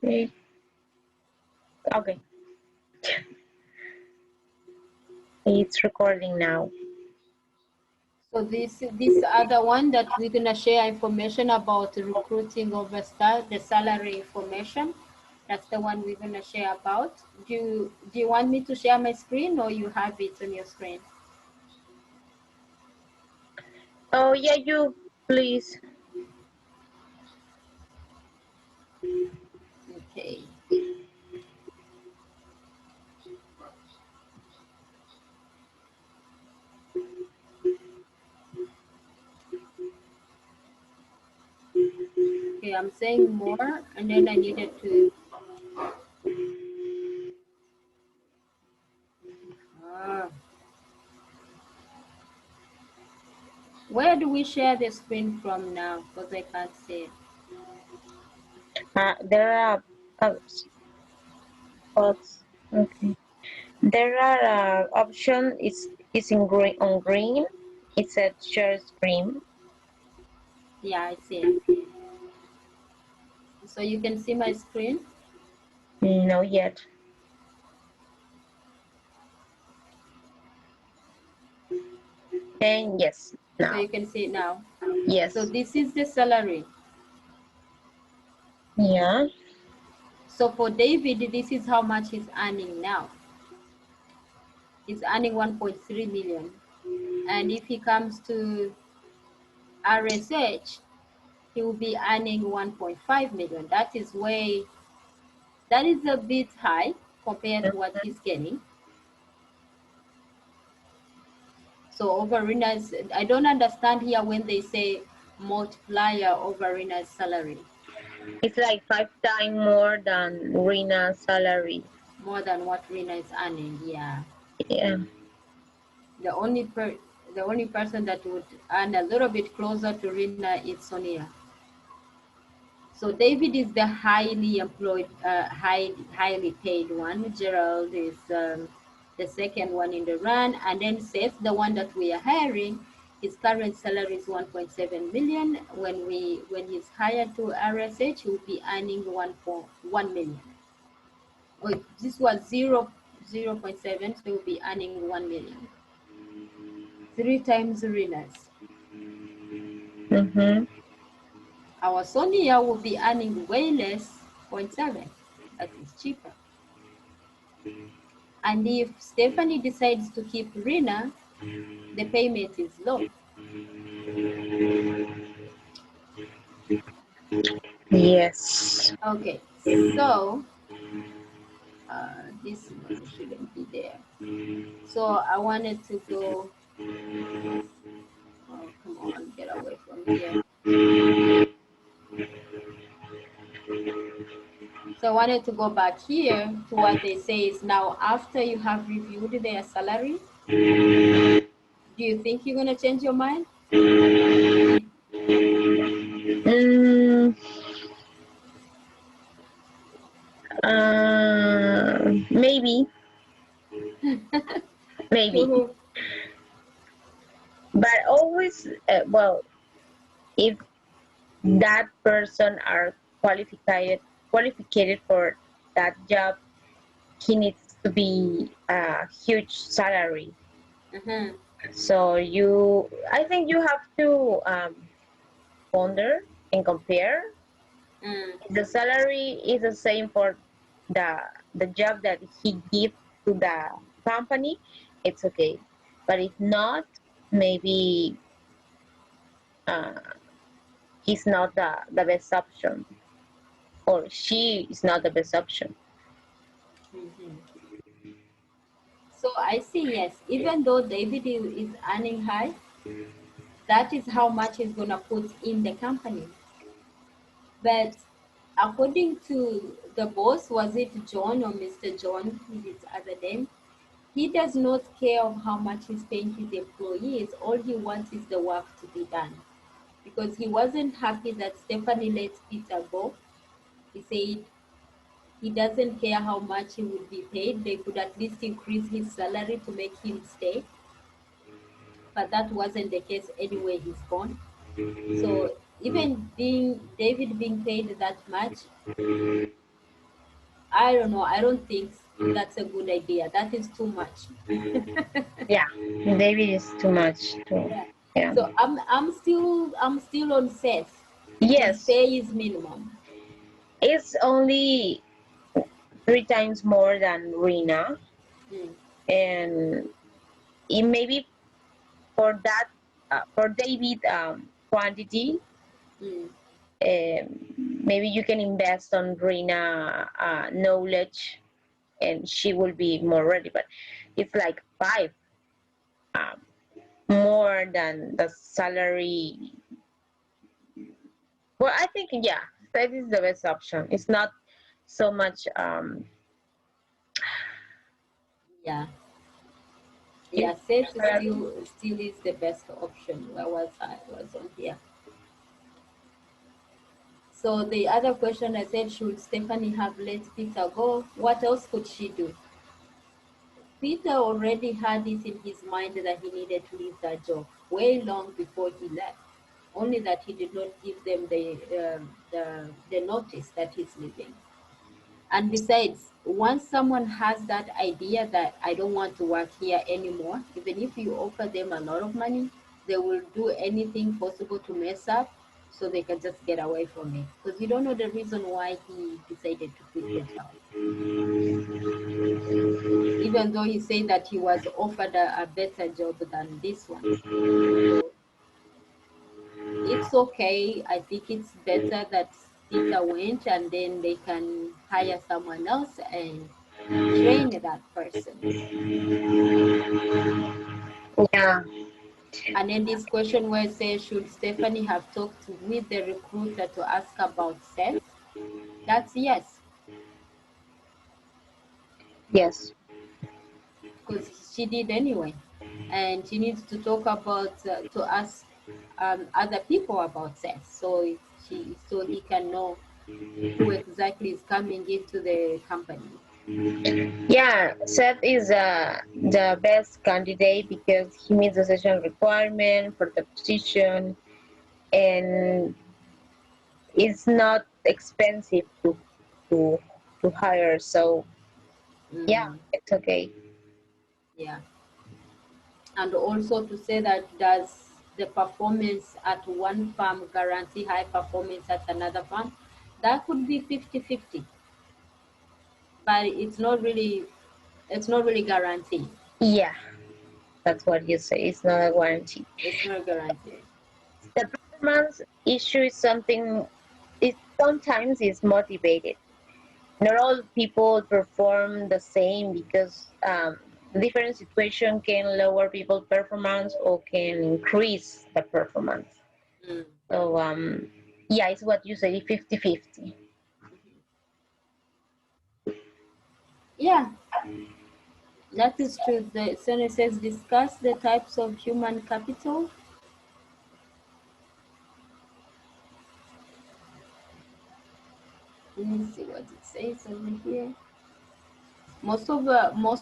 Okay. Okay. It's recording now. So this other one that we're gonna share information about recruiting over the salary information. That's the one we're gonna share about. Do you want me to share my screen or you have it on your screen? Oh yeah, you please. Okay. Okay, I'm saying more, and then I needed to. Where do we share the screen from now? Because I can't see it. There are spots. Okay. There are option is in green on green. It said share screen. Yeah, I see it. So you can see my screen? No yet. And yes, So now. you can see it now. Yes. So this is the salary. Yeah. So for David, this is how much he's earning now. He's earning 1.3 million. And if he comes to RSH, he will be earning 1.5 million. That is a bit high compared to what he's getting. So over Rena's, I don't understand here when they say multiplier over Rena's salary. It's like 5 times more than Rina's salary. More than what Rena is earning, yeah. Yeah. The only person that would earn a little bit closer to Rena is Sonia. So David is the highly employed, highly paid one. Gerald is the second one in the run, and then Seth, the one that we are hiring, his current salary is 1.7 million. When he's hired to RSH, he will be earning 1.1 million. Oh, this was 0.7, so he will be earning 1 million. 3 times Rena's. Our Sonia will be earning way less, 0.7. That is cheaper. And if Stephanie decides to keep Rena, the payment is low. Yes. Okay, so this one shouldn't be there. So I wanted to go, oh, come on, get away from here. So I wanted to go back here to what they say is now after you have reviewed their salary, do you think you're going to change your mind? Maybe. Maybe. But always, well, if that person are qualified for that job, he needs to be a huge salary. So I think you have to ponder and compare. The salary is the same for the job that he gives to the company, it's okay. But if not, maybe he's not the best option, or she is not the best option. So I see, yes, even though David is earning high, that is how much he's going to put in the company. But according to the boss, was it John or Mr. John, his other name, he does not care of how much he's paying his employees. All he wants is the work to be done. Because he wasn't happy that Stephanie let Peter go. He said he doesn't care how much he would be paid. They could at least increase his salary to make him stay. But that wasn't the case anyway, he's gone. So even David being paid that much, I don't know. I don't think that's a good idea. That is too much. Yeah, David is too much. Too. Yeah. Yeah. So I'm still on Seth. His Yes, pay is minimum. it's only 3 times more than Rina, Mm, and it maybe for that for David quantity, mm, maybe you can invest on Rina knowledge, and she will be more ready. But it's like five um, more than the salary. Well, I think yeah, that is the best option. It's not so much. yeah. It's Yeah, Seth still is the best option. Where was I? Was on here. So the other question I said, should Stephanie have let Peter go? What else could she do? Peter already had it in his mind that he needed to leave that job way long before he left. Only that he did not give them the notice that he's leaving. And besides, once someone has that idea that I don't want to work here anymore, even if you offer them a lot of money, they will do anything possible to mess up so they can just get away from it. Because you don't know the reason why he decided to quit the job. Even though he said that he was offered a better job than this one. So it's okay. I think it's better that Peter went and then they can hire someone else and train that person. yeah, And then this question where it says, should Stephanie have talked with the recruiter to ask about Seth? That's yes, yes, because she did anyway. And she needs to talk about, to ask other people about Seth so he can know who exactly is coming into the company. yeah. Seth is the best candidate because he meets the session requirement for the position, and it's not expensive to to hire. So yeah, Mm, it's okay. yeah. And also to say that does the performance at one farm guarantee high performance at another farm? That could be 50-50, but it's not really guaranteed. Yeah, that's what you say. It's not a guarantee. It's not guaranteed. The performance issue is something. It sometimes is motivated. Not all people perform the same because different situation can lower people's performance or can increase the performance. Mm. So yeah, it's what you say, 50-50. Yeah, that is true. The Senate says discuss the types of human capital. Let me see what it says over here. Most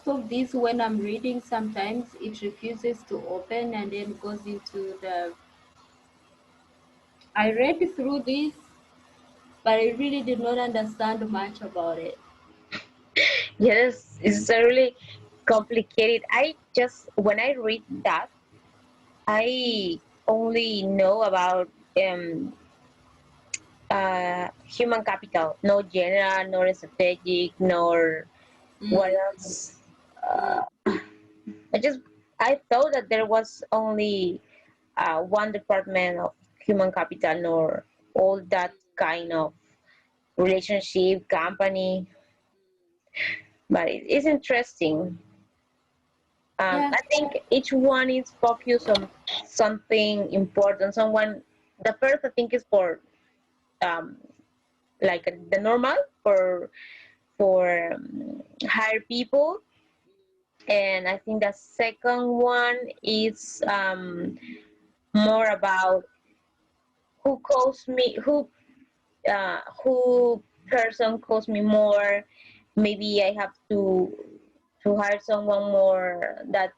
of these, when I'm reading, sometimes it refuses to open and then goes into the. I read through this, but I really did not understand much about it. Yes, it's really complicated. I just when I read that, I only know about human capital, no general, nor strategic, nor what Mm, else. mm, I just I thought that there was only one department of human capital, nor all that kind of relationship company. But it is interesting. yeah. I think each one is focused on something important. Someone, the first I think is for um, like the normal for hire people, and I think the second one is more about who calls me, who person calls me more. Maybe I have to hire someone more that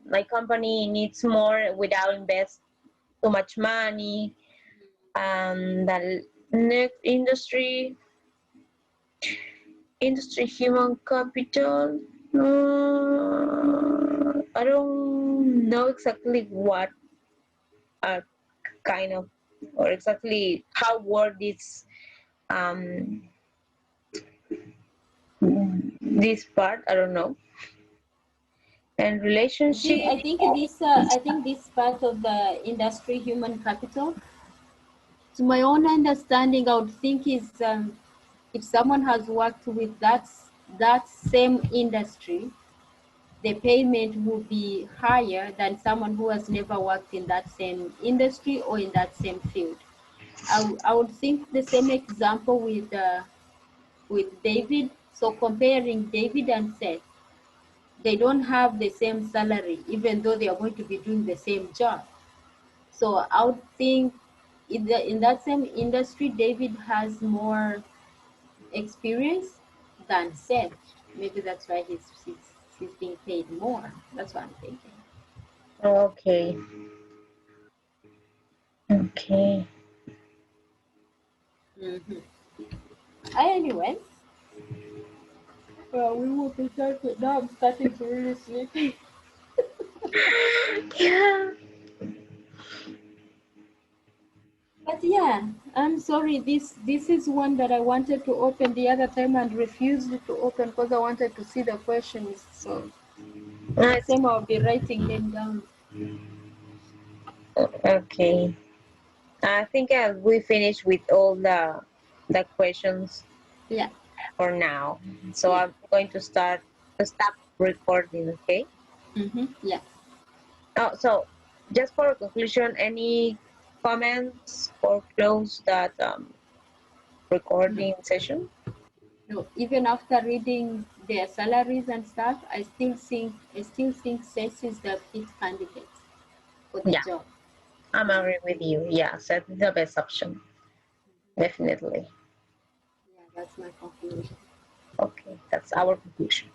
my company needs more without invest too much money. The next industry, Industry human capital. I don't know exactly what are kind of or exactly how work um, this part. I don't know. And relationship. I think this part of the industry human capital, to my own understanding, I would think is if someone has worked with that same industry, the payment will be higher than someone who has never worked in that same industry or in that same field. I would think the same example with David. So comparing David and Seth, they don't have the same salary, even though they are going to be doing the same job. So I would think in that same industry, David has more experience than Seth. Maybe that's why he's being paid more. That's what I'm thinking. Okay. Okay. Mm-hmm. Anyway, well, we will be starting. Now I'm starting to really sleepy. Yeah. But yeah, I'm sorry. This is one that I wanted to open the other time and refused to open because I wanted to see the questions. So next Nice. time I'll be writing them down. Okay. I think we finished with all the questions Yeah, for now. So yeah. I'm going to stop recording. Okay. Yeah. Oh, so just for a conclusion, any comments or close that No, recording session? no. Even after reading their salaries and stuff, I still think Seth is the fit candidate for the Yeah, job. I'm agree with you. Yes, that's the best option. Definitely. Yeah, that's my conclusion. Okay, that's our conclusion.